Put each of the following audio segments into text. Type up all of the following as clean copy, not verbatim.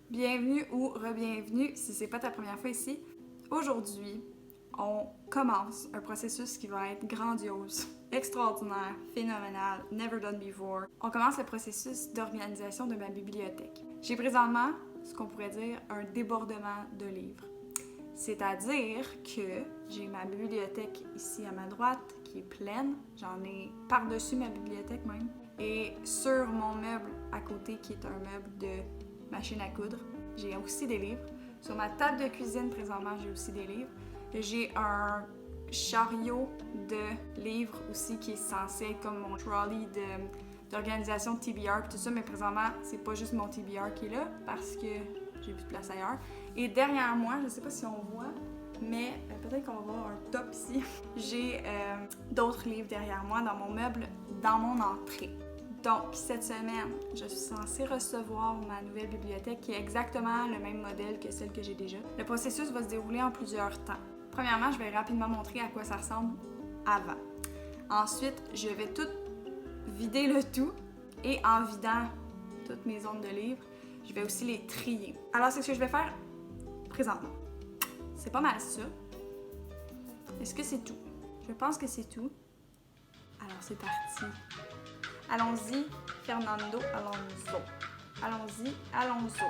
Bienvenue ou re-bienvenue si c'est pas ta première fois ici. Aujourd'hui, on commence un processus qui va être grandiose, extraordinaire, phénoménal, never done before. On commence le processus d'organisation de ma bibliothèque. J'ai présentement ce qu'on pourrait dire un débordement de livres. C'est-à-dire que j'ai ma bibliothèque ici à ma droite qui est pleine. J'en ai par-dessus ma bibliothèque même. Et sur mon meuble à côté qui est un meuble de machine à coudre, j'ai aussi des livres. Sur ma table de cuisine présentement, j'ai aussi des livres. J'ai un chariot de livres aussi qui est censé être comme mon trolley d'organisation de TBR et tout ça, mais présentement, c'est pas juste mon TBR qui est là parce que j'ai plus de place ailleurs. Et derrière moi, je sais pas si on voit, mais peut-être qu'on va voir un top ici. J'ai d'autres livres derrière moi dans mon meuble, dans mon entrée. Donc, cette semaine, je suis censée recevoir ma nouvelle bibliothèque qui est exactement le même modèle que celle que j'ai déjà. Le processus va se dérouler en plusieurs temps. Premièrement, je vais rapidement montrer à quoi ça ressemble avant. Ensuite, je vais tout vider le tout et en vidant toutes mes zones de livres, je vais aussi les trier. Alors, c'est ce que je vais faire présentement. C'est pas mal ça. Est-ce que c'est tout? Je pense que c'est tout. Alors, c'est parti. Allons-y, Fernando Alonso. Allons-y, Alonso.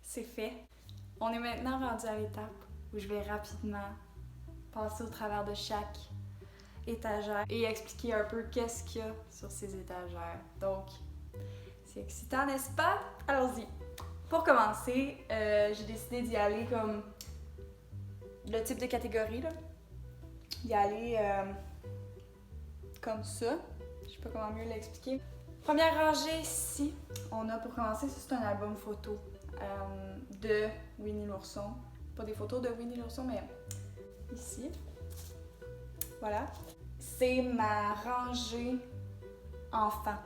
C'est fait. On est maintenant rendu à l'étape où je vais rapidement passer au travers de chaque étagère et expliquer un peu qu'est-ce qu'il y a sur ces étagères. Donc, c'est excitant, n'est-ce pas? Allons-y. Pour commencer, j'ai décidé d'y aller comme le type de catégorie, là. D'y aller comme ça. Je sais pas comment mieux l'expliquer. Première rangée ici, on a pour commencer, c'est un album photo de Winnie l'ourson. Pas des photos de Winnie l'ourson, mais ici. Voilà. C'est ma rangée enfants.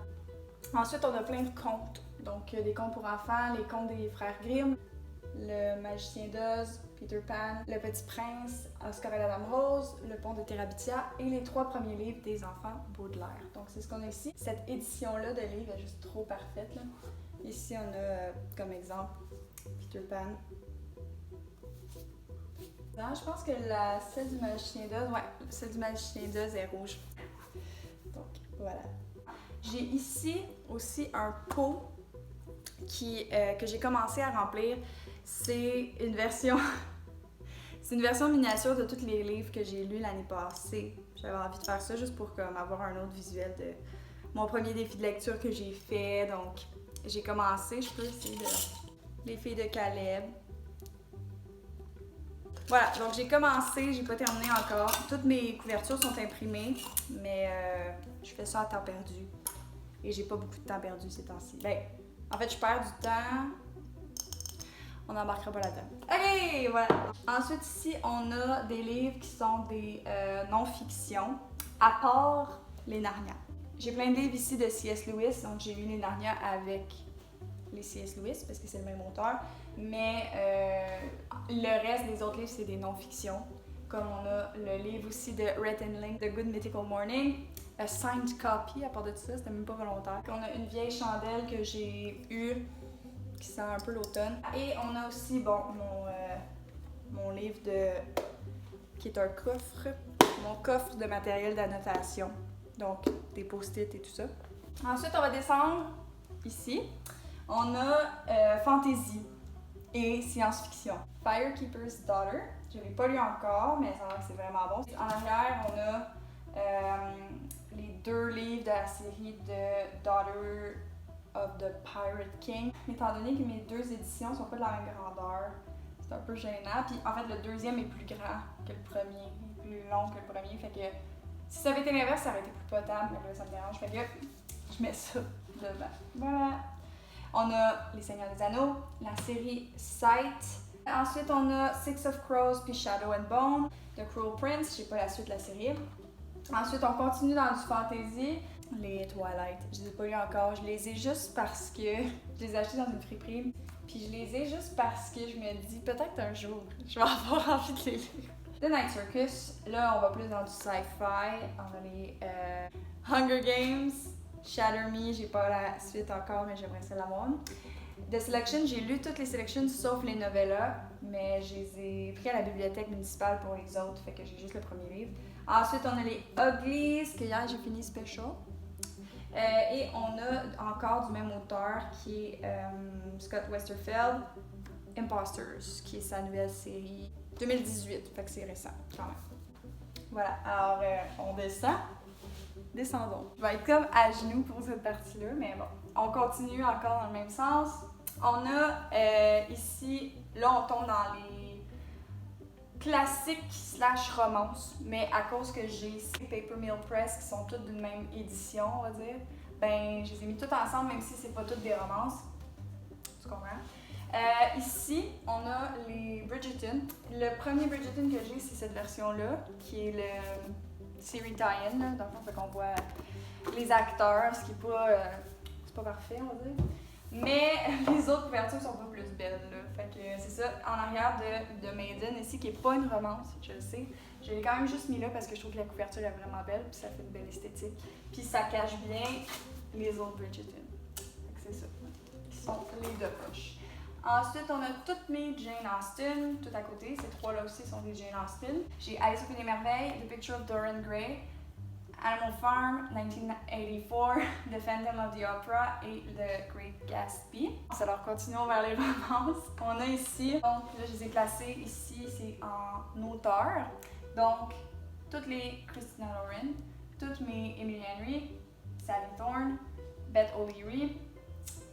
Ensuite, on a plein de contes. Donc, des contes pour enfants, les contes des frères Grimm, Le Magicien d'Oz, Peter Pan, Le Petit Prince, Oscar et la Dame Rose, Le Pont de Terabithia et les 3 premiers livres des enfants Baudelaire. Donc, c'est ce qu'on a ici. Cette édition-là de livre est juste trop parfaite, là. Ici, on a comme exemple Peter Pan. Non, je pense que celle du Magicien d'Oz, ouais, celle du Magicien d'Oz est rouge. Donc, voilà. J'ai ici aussi un pot que j'ai commencé à remplir. C'est une version miniature de tous les livres que j'ai lus l'année passée. J'avais envie de faire ça juste pour avoir un autre visuel de mon premier défi de lecture que j'ai fait. Donc, j'ai commencé, je peux essayer de... Les filles de Caleb. Voilà, donc j'ai commencé, j'ai pas terminé encore. Toutes mes couvertures sont imprimées, mais je fais ça à temps perdu. Et j'ai pas beaucoup de temps perdu ces temps-ci. Ben, en fait, je perds du temps on n'embarquera pas là-dedans. Ok, voilà. Ensuite, ici, on a des livres qui sont des non-fiction, à part les Narnia. J'ai plein de livres ici de C.S. Lewis, donc j'ai lu les Narnia avec les C.S. Lewis parce que c'est le même auteur, mais le reste des autres livres, c'est des non-fiction. Comme on a le livre aussi de Rhett and Link, The Good Mythical Morning, A Signed Copy, à part de ça, c'était même pas volontaire. On a une vieille chandelle que j'ai eue, qui sent un peu l'automne. Et on a aussi, bon, mon livre qui est un coffre, mon coffre de matériel d'annotation, donc des post-it et tout ça. Ensuite, on va descendre ici. On a fantasy et science-fiction. Firekeeper's Daughter, je ne l'ai pas lu encore, mais ça a l'air que c'est vraiment bon. En arrière, on a les 2 livres de la série de Daughter of the Pirate King. Étant donné que mes 2 éditions sont pas de la même grandeur, c'est un peu gênant. Puis en fait, le deuxième est plus grand que le premier, plus long que le premier. Fait que si ça avait été l'inverse, ça aurait été plus potable, mais là, ça me dérange. Fait que je mets ça devant. Voilà. On a Les Seigneurs des Anneaux, la série Sight. Ensuite, on a Six of Crows puis Shadow and Bone, The Cruel Prince. Je sais pas la suite de la série. Ensuite, on continue dans du fantasy. Les Twilight, je les ai pas lus encore. Je les ai juste parce que je les ai achetés dans une friperie. Puis je les ai juste parce que je me dis peut-être un jour, je vais avoir envie de les lire. The Night Circus, là on va plus dans du sci-fi. On a les Hunger Games, Shatter Me, j'ai pas la suite encore, mais j'aimerais ça l'avoir. The Selection, j'ai lu toutes les selections sauf les novellas, mais je les ai pris à la bibliothèque municipale pour les autres, fait que j'ai juste le premier livre. Ensuite, on a les Uglies, que hier j'ai fini Special. Et on a encore du même auteur qui est Scott Westerfeld, Imposters, qui est sa nouvelle série 2018, fait que c'est récent quand même. Voilà, alors on descend. Descendons. Je vais être comme à genoux pour cette partie-là, mais bon. On continue encore dans le même sens. On a ici, là on tombe dans les classiques / romances, mais à cause que j'ai ces Paper Mill Press qui sont toutes d'une même édition, on va dire, ben je les ai mis toutes ensemble, même si c'est pas toutes des romances. Tu comprends? Ici, on a les Bridgerton. Le premier Bridgerton que j'ai, c'est cette version-là, qui est le série tie-in, dans le fond, fait qu'on voit les acteurs, ce qui est pas, c'est pas parfait, on va dire. Mais les autres couvertures sont pas plus belles, là. Fait que c'est ça, en arrière de Maiden, ici, qui est pas une romance, je le sais. Je l'ai quand même juste mis là parce que je trouve que la couverture est vraiment belle, puis ça fait une belle esthétique. Puis ça cache bien les autres Bridgerton. Fait que c'est ça, qui sont les 2 poches. Ensuite, on a toutes mes Jane Austen, tout à côté. Ces 3-là aussi sont des Jane Austen. J'ai Alice au Pays des Merveilles, The Picture of Dorian Gray, Animal Farm, 1984, The Phantom of the Opera et The Great Gatsby. Alors, continuons vers les romances. On a ici, donc là, je les ai classés ici, c'est en auteur. Donc, toutes les Christina Lauren, toutes mes Emily Henry, Sally Thorne, Beth O'Leary,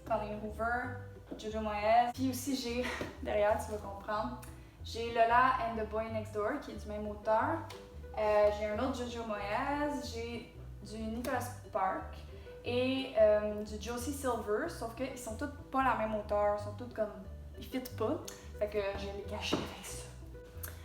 Colleen Hoover, Jojo Moyes. Puis aussi, j'ai, derrière, tu vas comprendre, j'ai Lola and the Boy Next Door, qui est du même auteur. J'ai un autre Jojo Moyes, j'ai du Nicholas Spark et du Josie Silver, sauf qu'ils sont tous pas la même auteur, ils sont tous comme, ils fit pas, fait que je les caché avec ça.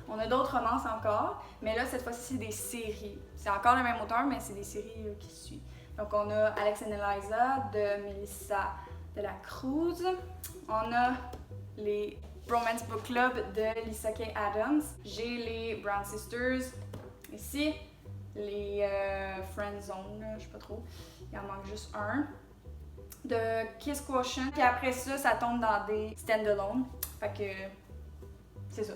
On a d'autres romances encore, mais là cette fois-ci c'est des séries. C'est encore le même auteur, mais c'est des séries qui suivent. Donc on a Alex and Eliza de Melissa de la Cruz, on a les Romance Book Club de Lisa K. Adams, j'ai les Brown Sisters. Ici, les Friend Zone, je sais pas trop, il en manque juste un. De Kiss Quotient, puis après ça, ça tombe dans des stand-alone. Fait que c'est ça.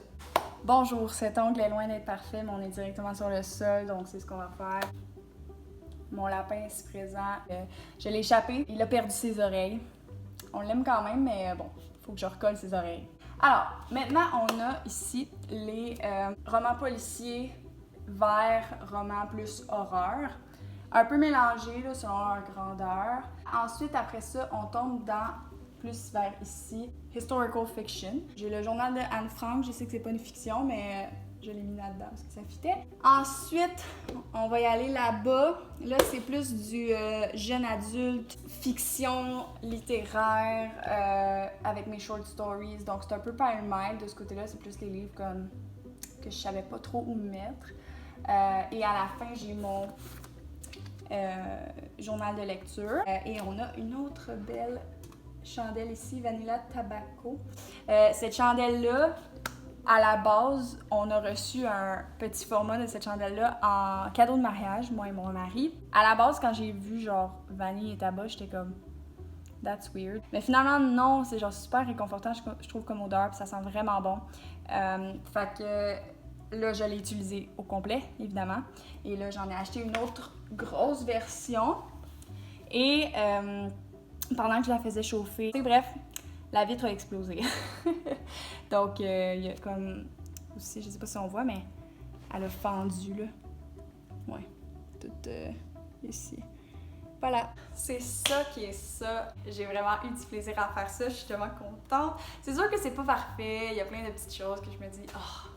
Bonjour, cet ongle est loin d'être parfait, mais on est directement sur le sol, donc c'est ce qu'on va faire. Mon lapin est ici présent. Je l'ai échappé, il a perdu ses oreilles. On l'aime quand même, mais bon, faut que je recolle ses oreilles. Alors, maintenant, on a ici les romans policiers vers romans plus horreur, un peu mélangés là, selon leur grandeur. Ensuite, après ça, on tombe dans plus vers ici, historical fiction. J'ai le journal de Anne Frank, je sais que c'est pas une fiction, mais je l'ai mis là-dedans parce que ça fitait. Ensuite, on va y aller là-bas. Là, c'est plus du jeune adulte, fiction littéraire, avec mes short stories. Donc, c'est un peu pas mild de ce côté-là. C'est plus les livres comme que je savais pas trop où me mettre. Et à la fin, j'ai mon journal de lecture. Et on a une autre belle chandelle ici, Vanilla Tobacco. Cette chandelle-là, à la base, on a reçu un petit format de cette chandelle-là en cadeau de mariage, moi et mon mari. À la base, quand j'ai vu genre vanille et tabac, j'étais comme that's weird. Mais finalement, non, c'est genre super réconfortant, je trouve comme odeur, puis ça sent vraiment bon. Fait que là, je l'ai utilisé au complet, évidemment. Et là, j'en ai acheté une autre grosse version. Et pendant que je la faisais chauffer, bref, la vitre a explosé. Donc, il y a comme aussi, je sais pas si on voit, mais elle a fendu, là. Ouais, tout ici. Voilà, c'est ça qui est ça. J'ai vraiment eu du plaisir à faire ça, je suis tellement contente. C'est sûr que c'est pas parfait, il y a plein de petites choses que je me dis, oh,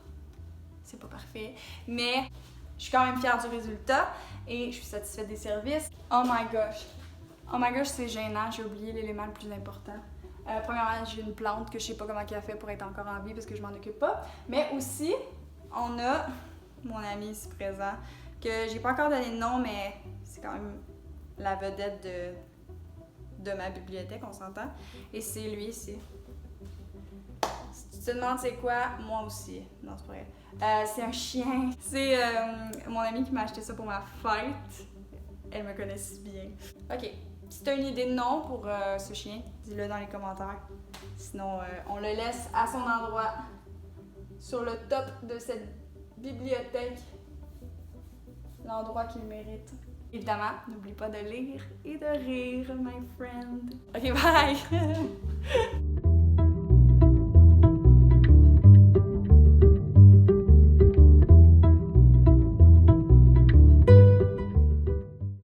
c'est pas parfait. Mais je suis quand même fière du résultat et je suis satisfaite des services. Oh my gosh, c'est gênant, j'ai oublié l'élément le plus important. Premièrement, j'ai une plante que je sais pas comment elle a fait pour être encore en vie parce que je m'en occupe pas. Mais aussi, on a mon ami ici présent, que j'ai pas encore donné de nom, mais c'est quand même la vedette de ma bibliothèque, on s'entend. Et c'est lui ici. Si tu te demandes c'est quoi, moi aussi. Non, c'est pas vrai. C'est un chien. C'est mon ami qui m'a acheté ça pour ma fête. Elle me connaît si bien. Ok. Si tu as une idée de nom pour ce chien, dis-le dans les commentaires. Sinon, on le laisse à son endroit, sur le top de cette bibliothèque, l'endroit qu'il mérite. Évidemment, n'oublie pas de lire et de rire, my friend. Ok, bye!